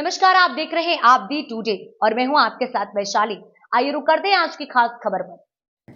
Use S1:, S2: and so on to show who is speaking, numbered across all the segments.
S1: नमस्कार, आप देख रहे हैं आप दी टुडे और मैं हूं आपके साथ वैशाली। आइए रुक करते हैं आज की खास खबर पर।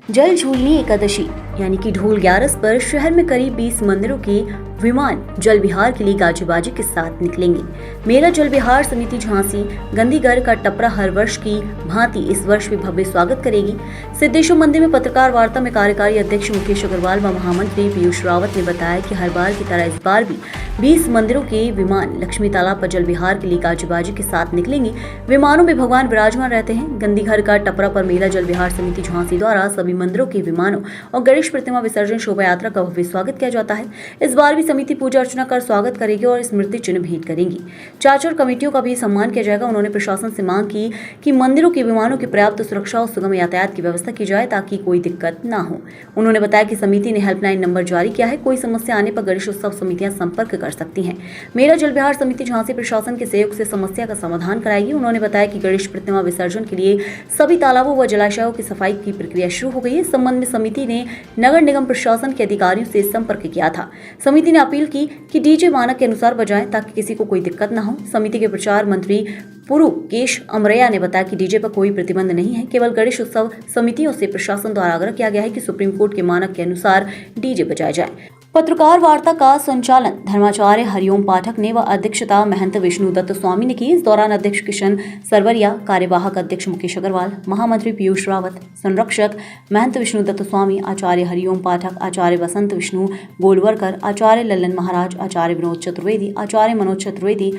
S2: जल झूलनी एकादशी यानी कि ढोल ग्यारस पर शहर में करीब 20 मंदिरों के विमान जल विहार के लिए गाजीबाजी के साथ निकलेंगे। मेला जल विहार समिति झांसी गंदीगढ़ का टपरा हर वर्ष की भांति इस वर्ष भी भव्य स्वागत करेगी। सिद्धेश्वर मंदिर में पत्रकार वार्ता में कार्यकारी अध्यक्ष मुकेश अग्रवाल व महामंत्री पीयूष रावत ने बताया कि हर बार की तरह इस बार भी 20 मंदिरों के विमान लक्ष्मी तालाब पर जल विहार के लिए गाजीबाजी के साथ निकलेंगे। विमानों में भगवान विराजमान रहते हैं। गंदीगढ़ का टपरा पर मेला जल विहार समिति झांसी द्वारा सभी मंदिरों के विमानों और गणेश प्रतिमा विसर्जन शोभा यात्रा का भव्य स्वागत किया जाता है। इस बार भी समिति पूजा अर्चना कर स्वागत करेगी और स्मृति चिन्ह भेंट करेंगी। चाचर कमेटियों का भी सम्मान किया जाएगा। उन्होंने प्रशासन से मांग की कि मंदिरों के विमानों की पर्याप्त सुरक्षा और सुगम यातायात की व्यवस्था की जाए ताकि कोई दिक्कत न हो। उन्होंने बताया कि समिति ने हेल्पलाइन नंबर जारी किया है। कोई समस्या आने पर गणेश उत्सव समितियां संपर्क कर सकती हैं। मेला जल विहार समिति झांसी प्रशासन के सहयोग से समस्या का समाधान कराएगी। उन्होंने बताया कि गणेश प्रतिमा विसर्जन के लिए सभी तालाबों व जलाशयों की सफाई की प्रक्रिया शुरू हो गई है। इस संबंध में समिति ने नगर निगम प्रशासन के अधिकारियों से संपर्क किया था। समिति ने अपील की कि डीजे मानक के अनुसार बजाएं ताकि किसी को कोई दिक्कत न हो। समिति के प्रचार मंत्री पुरुकेश अमरैया ने बताया कि डीजे पर कोई प्रतिबंध नहीं है। केवल गणेश उत्सव समितियों से प्रशासन द्वारा आग्रह किया गया है कि सुप्रीम कोर्ट के मानक के अनुसार डीजे बजाए जाए। पत्रकार वार्ता का संचालन धर्माचार्य हरिओम पाठक ने व अध्यक्षता महंत विष्णुदत्त स्वामी ने की। इस दौरान अध्यक्ष किशन सरवरिया, कार्यवाहक अध्यक्ष मुकेश अग्रवाल, महामंत्री पीयूष रावत, संरक्षक महंत विष्णुदत्त स्वामी, आचार्य हरिओम पाठक, आचार्य वसंत विष्णु गोलवरकर, आचार्य लल्लन महाराज, आचार्य विनोद चतुर्वेदी, आचार्य मनोज चतुर्वेदी,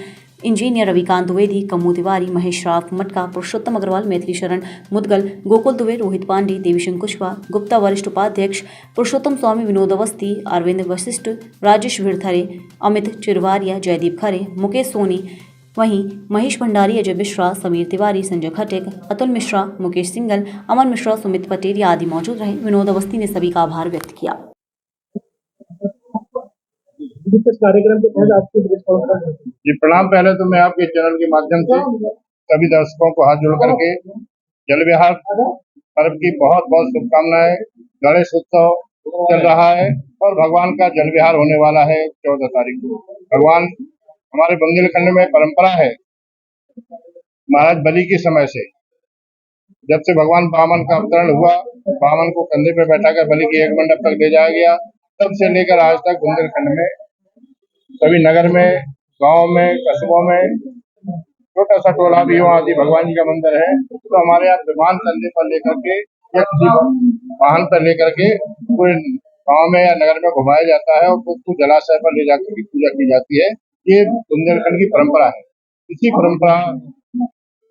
S2: इंजीनियर रविकांत द्विवेदी, कम्मू तिवारी, महेश राव मटका, पुरुषोत्तम अग्रवाल, मैथिली शरण मुदगल, गोकुल दुबे, रोहित पांडे, देवीशंकर कुशवाहा, गुप्ता वरिष्ठ उपाध्यक्ष, पुरुषोत्तम स्वामी, विनोद अवस्थी, अरविंद वशिष्ठ, राजेश भिड़थरे, अमित चिरवारिया, जयदीप खरे, मुकेश सोनी, वहीं महेश भंडारी, अजय मिश्रा, समीर तिवारी, संजय खटिक, अतुल मिश्रा, मुकेश सिंगल, अमन मिश्रा, सुमित पटेल आदि मौजूद रहे। विनोद अवस्थी ने सभी का आभार व्यक्त किया।
S3: इस कार्यक्रम के तहत आपकी जी प्रणाम। पहले तो मैं आपके चैनल के माध्यम से सभी दर्शकों को हाथ जोड़ करके जल विहार पर्व की बहुत बहुत शुभकामनाएं। गणेश उत्सव चल रहा है और भगवान का जल विहार होने वाला है 14 तारीख को। भगवान हमारे बुंदेलखंड में परंपरा है, महाराज बलि के समय से जब से भगवान वामन का अवतरण हुआ, वामन को कंधे पर बैठाकर बलि के एक मंडप तक ले जाया गया, तब से लेकर आज तक बुंदेलखंड में सभी नगर में, गांव में, कस्बों में छोटा सा टोला भी हो आदि भगवान जी का मंदिर है, तो हमारे यहाँ विमान कंधे पर लेकर के या किसी वाहन पर लेकर के पूरे गांव में या नगर में घुमाया जाता है और उसको जलाशय पर ले जाकर के पूजा की जाती है। ये बुंदेलखंड की परंपरा है। इसी परंपरा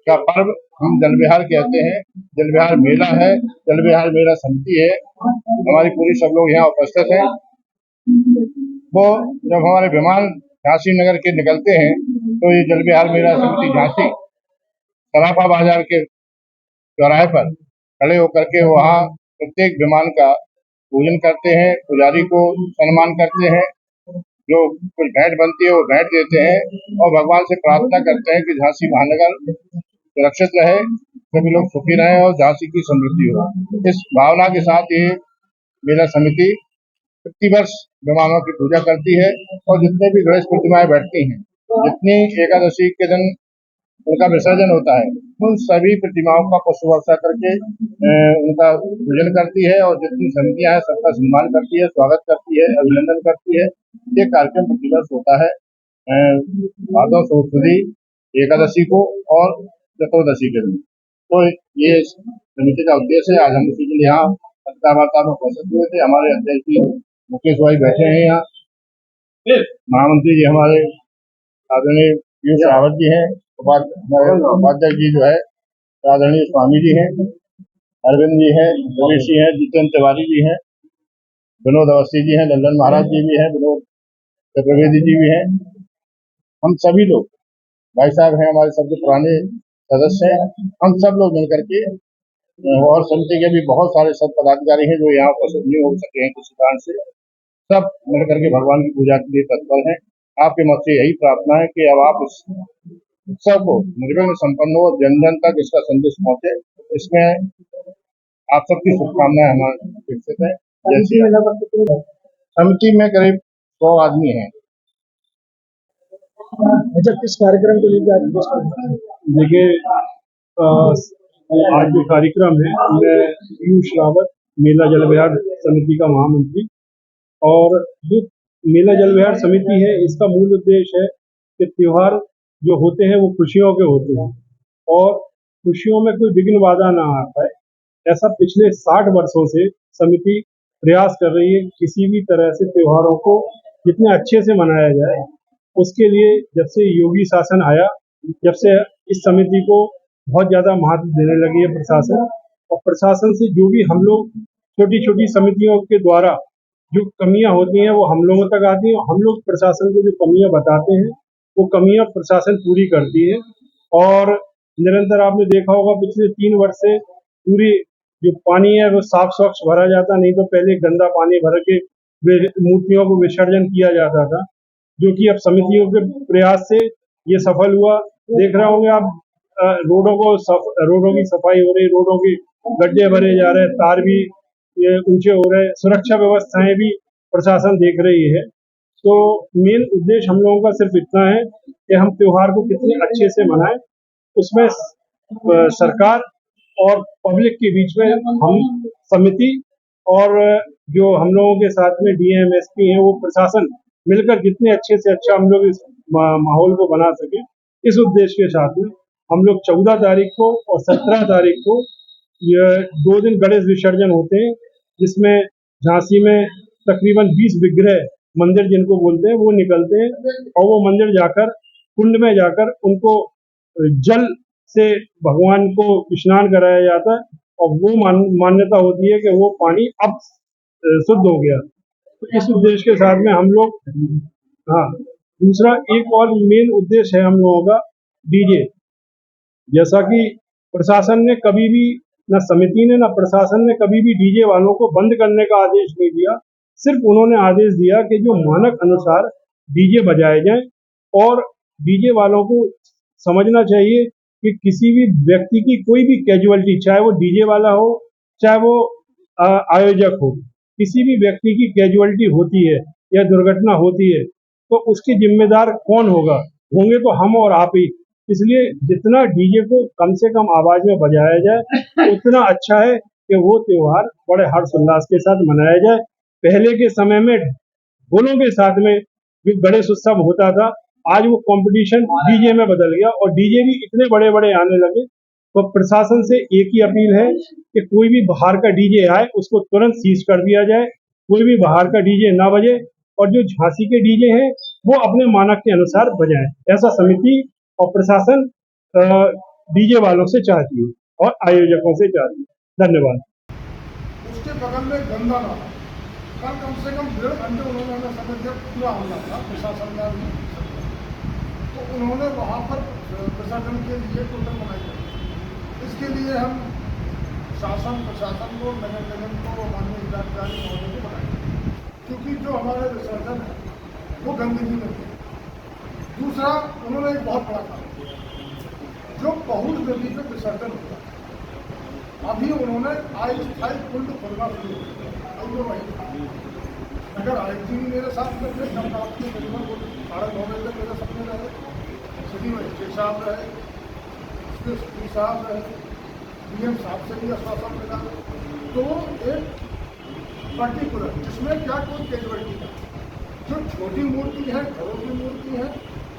S3: का पर्व हम जल विहार कहते हैं। जल विहार मेला है, जल विहार मेला समिति है, हमारी पूरी सब लोग यहाँ उपस्थित है। वो जब हमारे विमान झांसी नगर के निकलते हैं तो ये जल विहार मेला समिति झांसी सराफा बाजार के चौराहे पर खड़े होकर के वहाँ प्रत्येक विमान का पूजन करते हैं, पुजारी को सम्मान करते हैं, जो कुछ भेंट बनती है वो भेंट देते हैं और भगवान से प्रार्थना करते हैं कि झांसी महानगर सुरक्षित रहे, सभी लोग सुखी रहे और झांसी की समृद्धि हो। इस भावना के साथ ये मेला समिति प्रतिवर्ष विमानों की पूजा करती है और जितने भी गणेश प्रतिमाएं बैठती हैं, जितनी एकादशी के दिन उनका विसर्जन होता है, उन सभी प्रतिमाओं का पुष्प वर्षा करके उनका पूजन करती है और जितनी समितियां हैं सबका सम्मान करती है, स्वागत करती है, अभिनंदन करती है। ये कार्यक्रम प्रतिवर्ष होता है भादव सुदी एकादशी को और चतुर्दशी के दिन। तो ये समिति का उद्देश्य है। आज हम इसी के लिए यहाँ पत्रकार वार्ता में उपस्थित हुए थे। हमारे अध्यक्ष जी मुकेश भाई बैठे हैं यहाँ, महामंत्री जी हमारे आदरणीय पीयूष रावत जी हैं, उपाध्यक्ष जी जो है आदरणीय स्वामी जी हैं, अरविंद जी हैं, रमेश जी हैं, जितेंद्र तिवारी जी हैं, विनोद अवस्थी जी हैं, लल्लन महाराज जी भी हैं, विनोद चतुर्वेदी जी भी हैं। हम सभी लोग भाई साहब हैं, हमारे सबसे पुराने सदस्य हैं। हम सब लोग मिलकर के और समिति के भी बहुत सारे सब पदाधिकारी हैं जो यहाँ उपस्थित नहीं हो सके हैं किसी कारण से, सब मिलकर के भगवान की पूजा के लिए तत्पर हैं। आपके मत से यही प्रार्थना है कि अब आप इस उत्सव को निर्विघ्न संपन्न हो, जन जन तक इसका संदेश पहुंचे। इसमें आप सबकी शुभकामनाएं हमारे विकसित है। जैसे समिति में करीब 100 आदमी हैं।
S4: अच्छा, किस कार्यक्रम को लेकर आज प्रेस कॉन्फ्रेंस?
S5: देखिए, अ, आज जो कार्यक्रम है, मैं पीयूष रावत, मेला जल विहार समिति का महामंत्री, और जो मेला जल विहार समिति है, इसका मूल उद्देश्य है कि त्योहार जो होते हैं वो खुशियों के होते हैं और खुशियों में कोई विघ्न बाधा ना आ पाए, ऐसा पिछले 60 वर्षों से समिति प्रयास कर रही है। किसी भी तरह से त्योहारों को जितने अच्छे से मनाया जाए, उसके लिए जब से योगी शासन आया, जब से इस समिति को बहुत ज़्यादा महत्व देने लगी है प्रशासन, और प्रशासन से जो भी हम लोग छोटी छोटी समितियों के द्वारा जो कमियां होती हैं वो हम लोगों तक आती हैं, हम लोग प्रशासन को जो कमियां बताते हैं वो कमियां प्रशासन पूरी करती है। और निरंतर आपने देखा होगा पिछले 3 वर्ष से पूरी जो पानी है वो साफ स्वच्छ भरा जाता, नहीं तो पहले गंदा पानी भर के मूर्तियों को विसर्जन किया जाता था, जो कि अब समितियों के प्रयास से ये सफल हुआ। देख रहे होंगे आप, रोडों की सफाई हो रही, रोडों के गड्ढे भरे जा रहे हैं, तार भी ये ऊंचे हो रहे, सुरक्षा व्यवस्थाएं भी प्रशासन देख रही है। तो मेन उद्देश्य हम लोगों का सिर्फ इतना है कि हम त्योहार को कितने अच्छे से मनाएं, उसमें सरकार और पब्लिक के बीच में हम समिति और जो हम लोगों के साथ में डीएम एसपी हैं वो प्रशासन मिलकर जितने अच्छे से अच्छा हम लोग इस माहौल को बना सके, इस उद्देश्य के साथ में हम लोग 14 तारीख को और 17 तारीख को ये 2 दिन गणेश विसर्जन होते हैं, जिसमें झांसी में तकरीबन 20 विग्रह मंदिर जिनको बोलते हैं वो निकलते हैं, और वो मंदिर जाकर कुंड में जाकर उनको जल से भगवान को स्नान कराया जाता है, और वो मान्यता होती है कि वो पानी अब शुद्ध हो गया। तो इस उद्देश्य के साथ में हम लोग, हाँ, दूसरा एक और मेन उद्देश्य है हम लोगों का डीजे। जैसा कि प्रशासन ने कभी भी, न समिति ने न प्रशासन ने कभी भी डीजे वालों को बंद करने का आदेश नहीं दिया, सिर्फ उन्होंने आदेश दिया कि जो मानक अनुसार डीजे बजाए जाएं, और डीजे वालों को समझना चाहिए कि किसी भी व्यक्ति की कोई भी कैजुअलिटी, चाहे वो डीजे वाला हो चाहे वो आयोजक हो, किसी भी व्यक्ति की कैजुअलिटी होती है या दुर्घटना होती है तो उसकी जिम्मेदार कौन होगा? होंगे तो हम और आप ही। इसलिए जितना डीजे को कम से कम आवाज में बजाया जाए उतना अच्छा है कि वो त्योहार बड़े हर्षोल्लास के साथ मनाया जाए। पहले के समय में ढोलों के साथ में जो गणेश उत्सव होता था, आज वो कंपटीशन डीजे में बदल गया और डीजे भी इतने बड़े बड़े आने लगे। तो प्रशासन से एक ही अपील है कि कोई भी बाहर का डीजे आए उसको तुरंत सीज कर दिया जाए, कोई भी बाहर का डीजे ना बजे, और जो झांसी के डीजे हैं वो अपने मानक के अनुसार बजाएं। ऐसा समिति और प्रशासन डीजे वालों से चाहती है और आयोजकों से चाहती है। धन्यवाद।
S6: उसके बगल में गंगा नाला, कम से कम 1.5 घंटे उन्होंने हमें समय दिया, पूरा हमला था प्रशासन का भी, तो उन्होंने वहाँ पर प्रशासन के लिए टोटल बनाई है। इसके लिए हम शासन प्रशासन को, नगर निगम को, माननीय जिलाधिकारी महोदय को बनाएंगे, क्योंकि जो हमारे विसर्जन है वो गंदगी में है। दूसरा, उन्होंने एक बहुत बड़ा काम किया, जो पहुंच नदी पे विसर्जन होता है, अभी उन्होंने अस्थायी कुंड खोलना शुरू किया। अगर आयुक्त जी मेरे साथ में थे, जब आपके करीबन 9:30 बजे मेरे सपने रहे, सिटी मजिस्ट्रेट साहब रहे, एसपी साहब रहे, डीएम साहब से भी आश्वासन मिला। तो एक पर्टिकुलर जिसमें क्या कोई कैजुअलिटी था, जो छोटी मूर्ति है, घरों की मूर्ति है,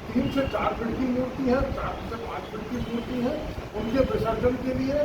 S6: 3 से 4 फीट की मूर्ति है, 4 से 5 फीट की मूर्ति है, उनके विसर्जन के लिए